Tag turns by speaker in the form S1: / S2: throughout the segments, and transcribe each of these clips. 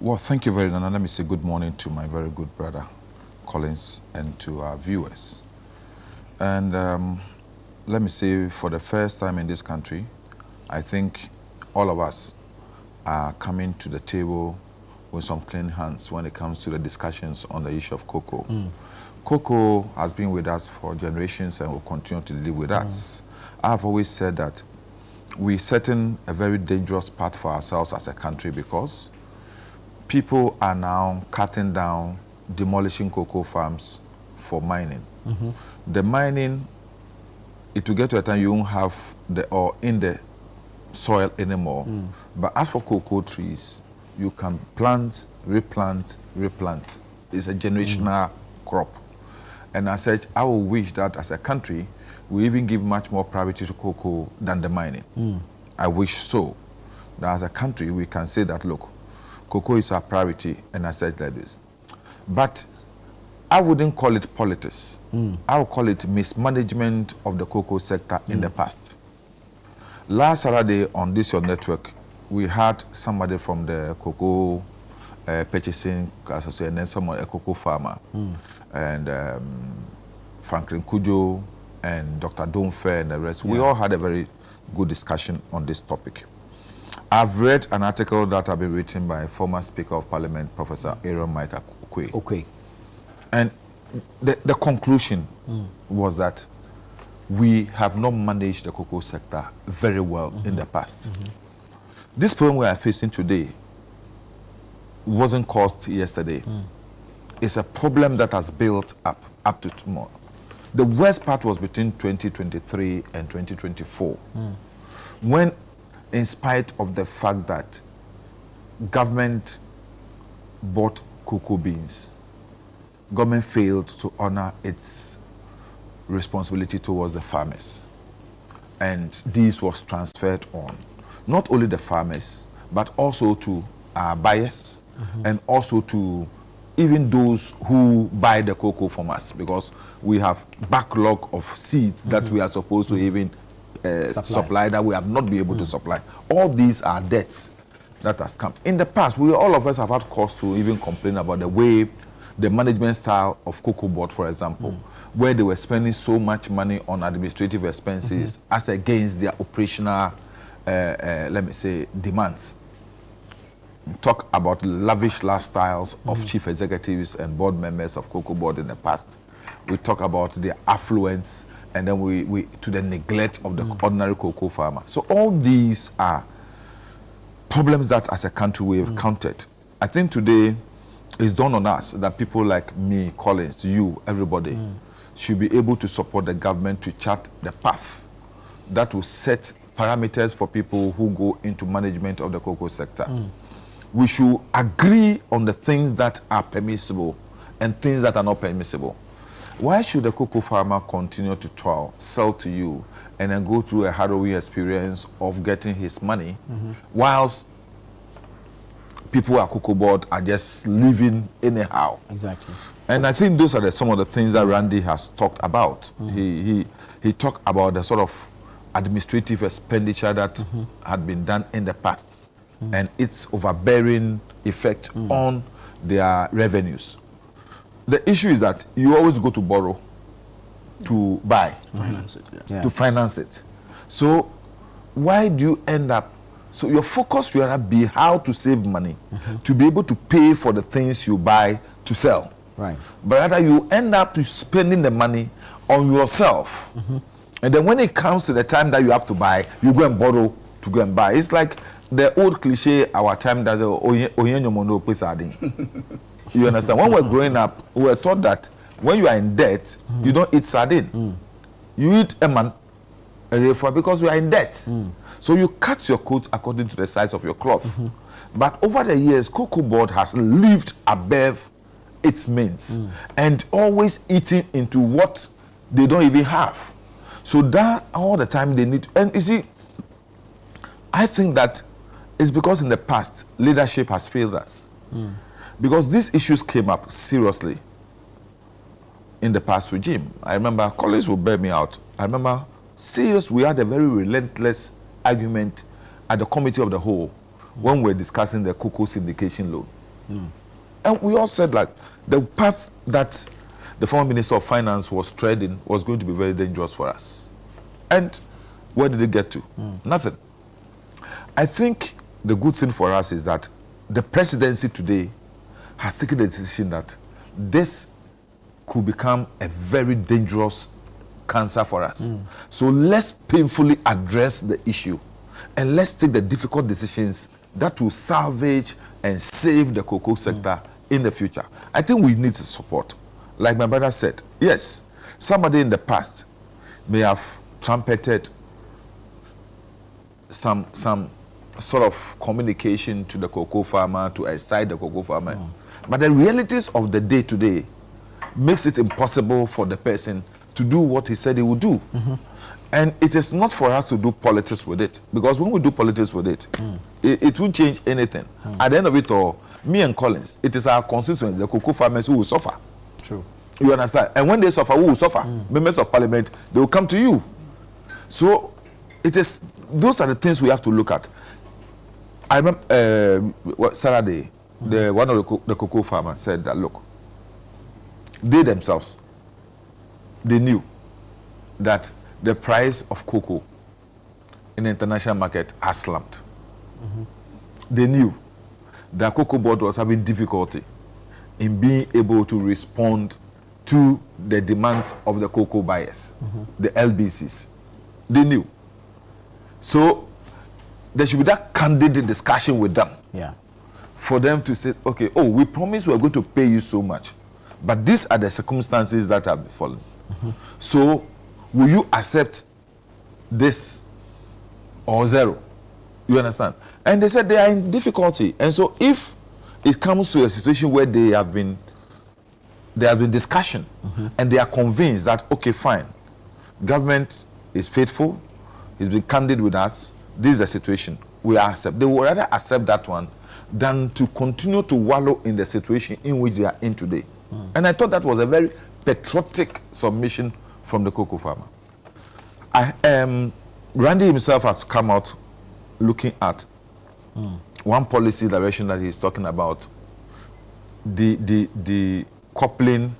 S1: Well, thank you very much. Let me say good morning to my very good brother, Collins, and to our viewers. And let me say, for the first time in this country, I think all of us are coming to the table with some clean hands when it comes to the discussions on the issue of cocoa. Cocoa has been with us for generations and will continue to live with us. I've always said that we're setting a very dangerous path for ourselves as a country because people are now cutting down, demolishing cocoa farms for mining. The mining, it will get to a time you won't have the ore in the soil anymore. But as for cocoa trees, you can plant, replant, replant. It's a generational crop. And as such, I will wish that as a country, we even give much more priority to cocoa than the mining. I wish so. That as a country, we can say that, look, cocoa is our priority, and I said like this. But I wouldn't call it politics. I would call it mismanagement of the cocoa sector in the past. Last Saturday on this your network, we had somebody from the cocoa purchasing association and then someone, a cocoa farmer, and Franklin Kujo and Dr. Domfe and the rest. We all had a very good discussion on this topic. I've read an article that had been written by former Speaker of Parliament, Professor Aaron Mike Okwe.
S2: Okay.
S1: And the conclusion was that we have not managed the cocoa sector very well in the past. This problem we are facing today wasn't caused yesterday. It's a problem that has built up to tomorrow. The worst part was between 2023 and 2024, when, in spite of the fact that government bought cocoa beans, government failed to honor its responsibility towards the farmers. And this was transferred on, not only the farmers, but also to our buyers, and also to even those who buy the cocoa from us, because we have backlog of seeds that we are supposed to even supply that we have not been able to supply. All these are debts that has come. In the past, all of us have had cause to even complain about the way the management style of COCOBOD, for example, where they were spending so much money on administrative expenses as against their operational, let me say, demands. Talk about lavish lifestyles of chief executives and board members of COCOBOD in the past. We talk about their affluence, and then we to the neglect of the ordinary cocoa farmer. So all these are problems that as a country we have counted. I think today it's dawned on us that people like me, Collins, you, everybody, should be able to support the government to chart the path that will set parameters for people who go into management of the cocoa sector. We should agree on the things that are permissible and things that are not permissible. Why should the cocoa farmer continue to toil, sell to you, and then go through a harrowing experience of getting his money, whilst people at COCOBOD are just living anyhow?
S2: Exactly.
S1: And I think those are some of the things that Randy has talked about. He talked about the sort of administrative expenditure that had been done in the past, and its overbearing effect on their revenues. The issue is that you always go to borrow to buy, to finance it. So why do you end up? So your focus should be how to save money to be able to pay for the things you buy to sell.
S2: Right.
S1: But rather you end up spending the money on yourself. And then when it comes to the time that you have to buy, you go and borrow to go and buy. It's like the old cliche our time that you understand? When we're growing up, we were taught that when you are in debt, you don't eat sardine. You eat a man because you are in debt. So you cut your coat according to the size of your cloth. But over the years, COCOBOD has lived above its means and always eating into what they don't even have. So that all the time they need. And you see, I think that it's because in the past, leadership has failed us. Because these issues came up seriously in the past regime. I remember, colleagues will bear me out. I remember, we had a very relentless argument at the Committee of the Whole when we were discussing the cocoa syndication loan. And we all said, like, the path that the former Minister of Finance was treading was going to be very dangerous for us. And where did it get to? Nothing. I think the good thing for us is that the presidency today has taken the decision that this could become a very dangerous cancer for us. So let's painfully address the issue and let's take the difficult decisions that will salvage and save the cocoa sector in the future. I think we need support. Like my brother said, yes, somebody in the past may have trumpeted some sort of communication to the cocoa farmer, to excite the cocoa farmer. But the realities of the day today makes it impossible for the person to do what he said he would do. And it is not for us to do politics with it, because when we do politics with it, it won't change anything. At the end of it all, me and Collins, it is our constituents, the cocoa farmers, who will suffer.
S2: True.
S1: You understand? And when they suffer, who will suffer? Members of parliament, they will come to you. So it is, those are the things we have to look at. I remember Saturday, one of the cocoa farmers said that, look, they themselves, they knew that the price of cocoa in the international market has slumped. They knew that COCOBOD was having difficulty in being able to respond to the demands of the cocoa buyers, the LBCs. They knew. So there should be that candid discussion with them. For them to say, okay, oh, we promise we're going to pay you so much, but these are the circumstances that have befallen. So will you accept this or zero? You understand? And they said they are in difficulty. And so if it comes to a situation where there have been discussion and they are convinced that, okay, fine, government is faithful, he's been candid with us, this is the situation, we accept. They would rather accept that one than to continue to wallow in the situation in which they are in today. And I thought that was a very patriotic submission from the cocoa farmer. Randy himself has come out looking at one policy direction that he's talking about, the coupling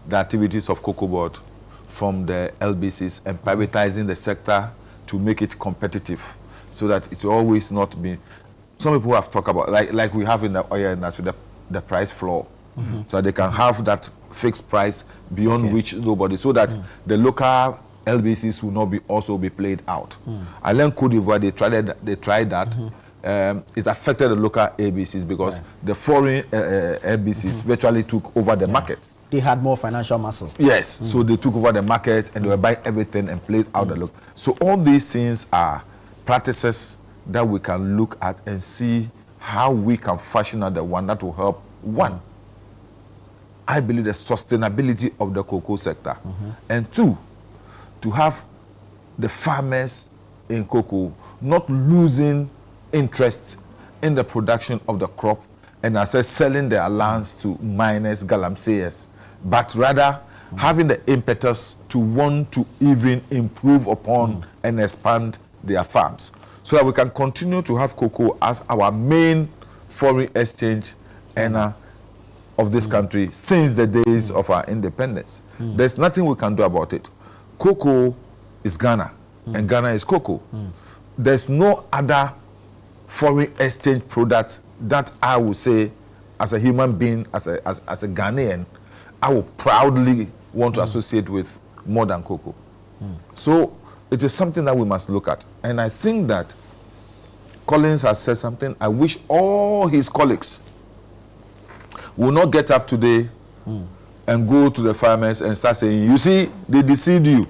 S1: the activities of COCOBOD from the LBCs and privatizing the sector to make it competitive, so that it's always not be. Some people have talked about, like we have in the oil industry, the price floor, so they can have that fixed price beyond which nobody, so that the local LBCs will not also be played out. I learned Cote d'Ivoire, they tried that. It affected the local ABCs because the foreign LBCs virtually took over the market.
S2: They had more financial muscle.
S1: Yes, so they took over the market and they were buying everything and played out the look. So all these things are practices that we can look at and see how we can fashion out the one that will help. One, I believe the sustainability of the cocoa sector. And two, to have the farmers in cocoa not losing interest in the production of the crop and, as I said, selling their lands to miners, galamseyers, but rather having the impetus to want to even improve upon and expand their farms, so that we can continue to have cocoa as our main foreign exchange earner of this country since the days of our independence. There's nothing we can do about it. Cocoa is Ghana, and Ghana is cocoa. There's no other foreign exchange product that I would say, as a human being, as a Ghanaian, I would proudly want to associate with more than cocoa. So it is something that we must look at. And I think that Collins has said something. I wish all his colleagues will not get up today and go to the farmers and start saying, you see, they deceived you.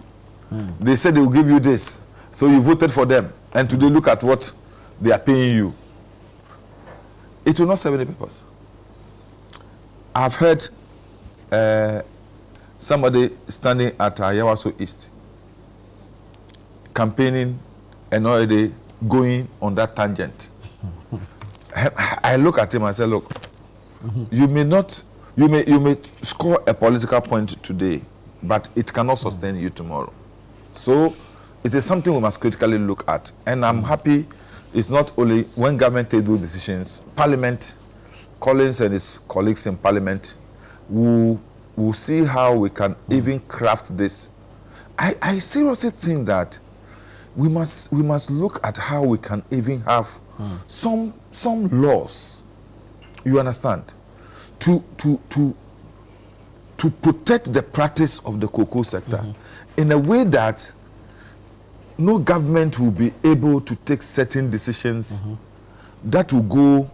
S1: They said they will give you this, so you voted for them, and today look at what they are paying you. It will not serve any purpose. I've heard somebody standing at Yawaso East campaigning and already going on that tangent. I look at him and say, look, you may score a political point today, but it cannot sustain you tomorrow. So it is something we must critically look at. And I'm happy it's not only when government takes those decisions, Parliament Collins and his colleagues in Parliament will see how we can even craft this. I seriously think that we must look at how we can even have some laws, you understand, to protect the practice of the cocoa sector in a way that no government will be able to take certain decisions that will go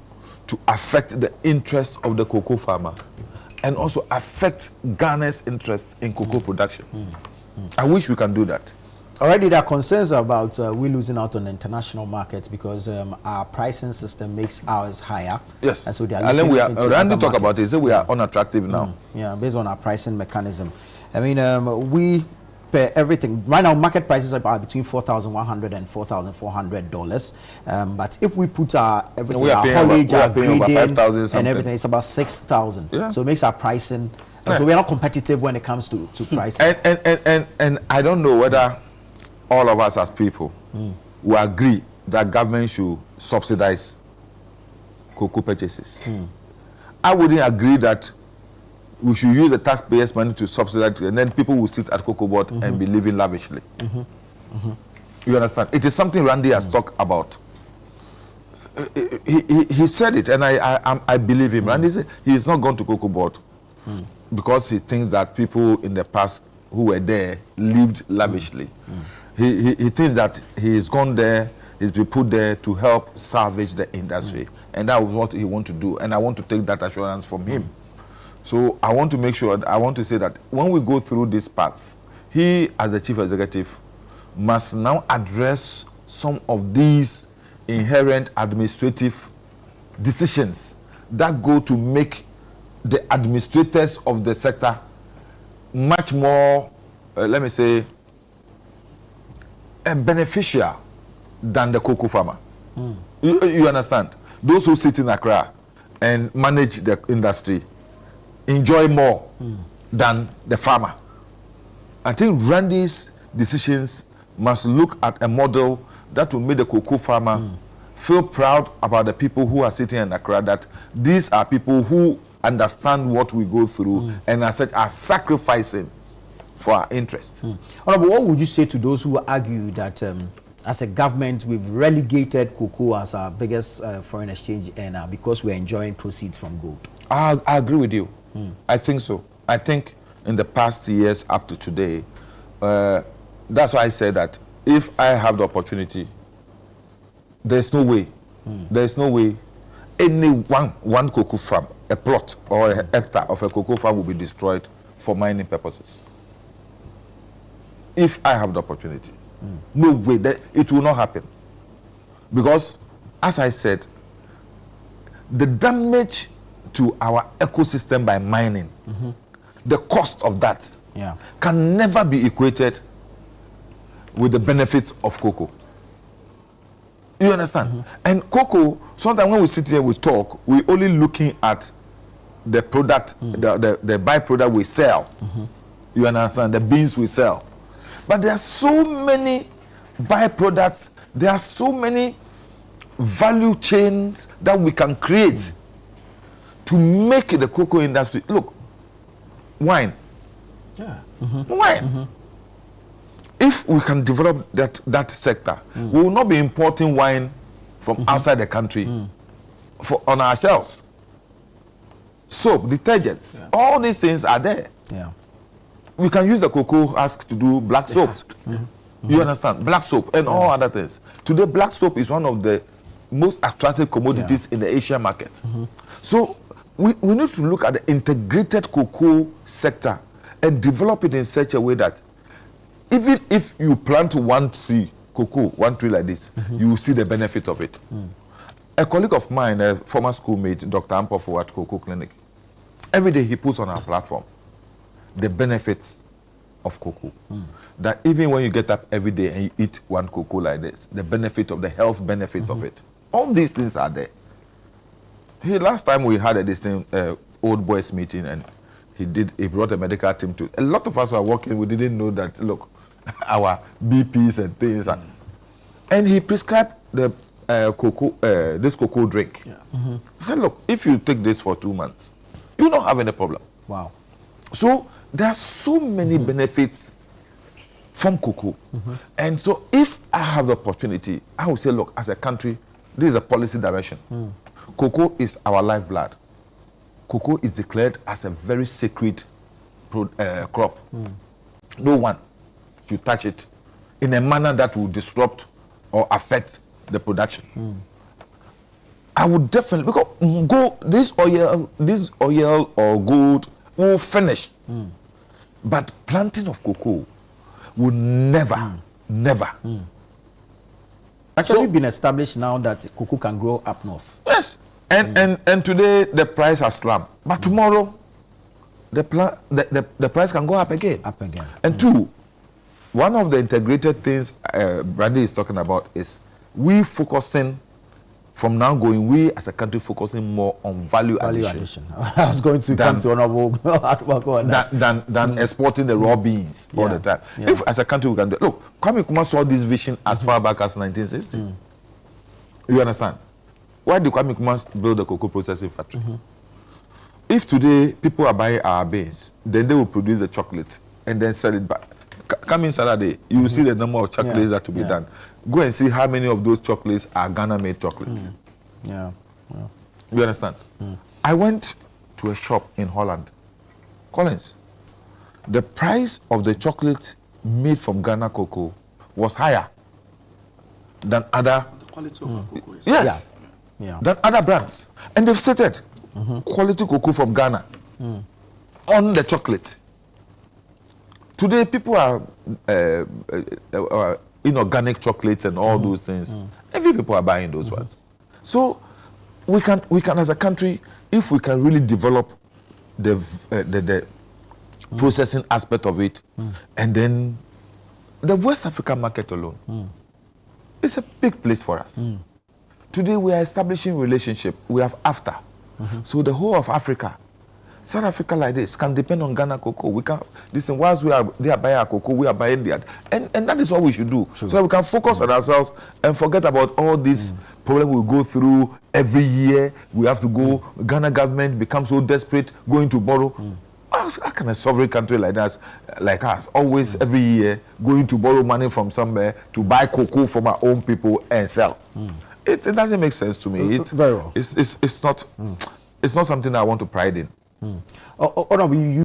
S1: to affect the interest of the cocoa farmer and also affect Ghana's interest in cocoa production. I wish we can do that.
S2: Already there are concerns about we losing out on the international markets because our pricing system makes ours higher.
S1: Yes.
S2: And so they are
S1: and then we are,
S2: into
S1: Randy
S2: other
S1: talk about it,
S2: markets.
S1: say we are unattractive now.
S2: Yeah, based on our pricing mechanism. I mean, we pay everything. Right now, market prices are about between $4,100 and $4,400. But if we put our everything,
S1: we are
S2: our
S1: paying
S2: haulage,
S1: over,
S2: our
S1: we are paying over
S2: grading,
S1: 5,000 something.
S2: and everything, it's about 6,000.
S1: Yeah.
S2: So it makes our pricing.
S1: Yeah.
S2: So we are not competitive when it comes to pricing.
S1: And I don't know whether all of us as people will agree that government should subsidize cocoa purchases. I wouldn't agree that we should use the taxpayers' money to subsidize, and then people will sit at COCOBOD and be living lavishly. You understand? It is something Randy has talked about. He said it, and I believe him. Randy said he is not gone to COCOBOD because he thinks that people in the past who were there lived lavishly. He thinks that he has gone there, he's been put there to help salvage the industry. And that was what he wants to do. And I want to take that assurance from him. So I want to make sure, I want to say that when we go through this path, he as the chief executive must now address some of these inherent administrative decisions that go to make the administrators of the sector much more, let me say, beneficial than the cocoa farmer. You understand? Those who sit in Accra and manage the industry enjoy more than the farmer. I think Randy's decisions must look at a model that will make the cocoa farmer feel proud about the people who are sitting in Accra, that these are people who understand what we go through and as such are sacrificing for our interest.
S2: Honorable, what would you say to those who argue that as a government we've relegated cocoa as our biggest foreign exchange earner because we're enjoying proceeds from gold?
S1: I agree with you. I think so. I think in the past years up to today, that's why I said that if I have the opportunity, there's no way any one cocoa farm, a plot or a hectare of a cocoa farm will be destroyed for mining purposes. If I have the opportunity, no way, that it will not happen. Because, as I said, the damage to our ecosystem by mining, the cost of that can never be equated with the benefits of cocoa. You understand? And cocoa, sometimes when we sit here, we talk, we're only looking at the product, the byproduct we sell. You understand? The beans we sell. But there are so many byproducts, there are so many value chains that we can create to make the cocoa industry. Look, wine. Wine. If we can develop that sector, we will not be importing wine from outside the country on our shelves. Soap, detergents, all these things are there. We can use the cocoa husk to do black soap. You understand? Black soap and all other things. Today, black soap is one of the most attractive commodities in the Asian market. So we need to look at the integrated cocoa sector and develop it in such a way that even if you plant one tree like this, you will see the benefit of it. A colleague of mine, a former schoolmate, Dr. Ampofo at Cocoa Clinic, every day he puts on our platform the benefits of cocoa. That even when you get up every day and you eat one cocoa like this, the benefit of the health benefits of it. All these things are there. Last time we had a old boys meeting and he brought a medical team to. A lot of us who are working, we didn't know that, look, our BPs and things. And he prescribed the this cocoa drink.
S2: Yeah.
S1: He said, look, if you take this for 2 months, you don't have any problem.
S2: Wow.
S1: So there are so many benefits from cocoa. And so if I have the opportunity, I would say, look, as a country, this is a policy direction. Cocoa is our lifeblood. Cocoa is declared as a very sacred crop. No one should touch it in a manner that will disrupt or affect the production. I would definitely, because this oil or gold will finish. But planting of cocoa will never.
S2: Actually, been established now that cocoa can grow up north.
S1: Yes, and today the price has slumped, but tomorrow the price can go up again. And two, one of the integrated things Brandy is talking about is we focusing from now going. We as a country focusing more on value addition.
S2: I was going to come to honorable
S1: than exporting the raw beans all the time. If as a country we can do, look, Kwame Nkrumah saw this vision as far back as 1960. You understand? Why did Kwame Nkrumah build a cocoa processing factory? If today people are buying our beans, then they will produce the chocolate and then sell it back. Come in Saturday, you will see the number of chocolates that will be done. Go and see how many of those chocolates are Ghana-made chocolates. You understand? I went to a shop in Holland, Collins. The price of the chocolate made from Ghana cocoa was higher than other.
S3: The quality of cocoa is
S1: than other brands, and they've stated quality cocoa from Ghana on the chocolate. Today, people are inorganic chocolates and all those things. Every people are buying those ones. So we can as a country, if we can really develop the processing aspect of it, and then the West African market alone, it's a big place for us. Today we are establishing relationship. We have AFTA. So the whole of Africa, South Africa like this can depend on Ghana cocoa. We can listen. Whilst they are buying our cocoa, we are buying their, and that is what we should do. So that we can focus on ourselves and forget about all this problem we go through every year. We have to go. Ghana government becomes so desperate, going to borrow. How can a sovereign country like us, always every year going to borrow money from somewhere to buy cocoa from our own people and sell? It doesn't make sense to me.
S2: Very well.
S1: It's not something that I want to pride in.
S2: You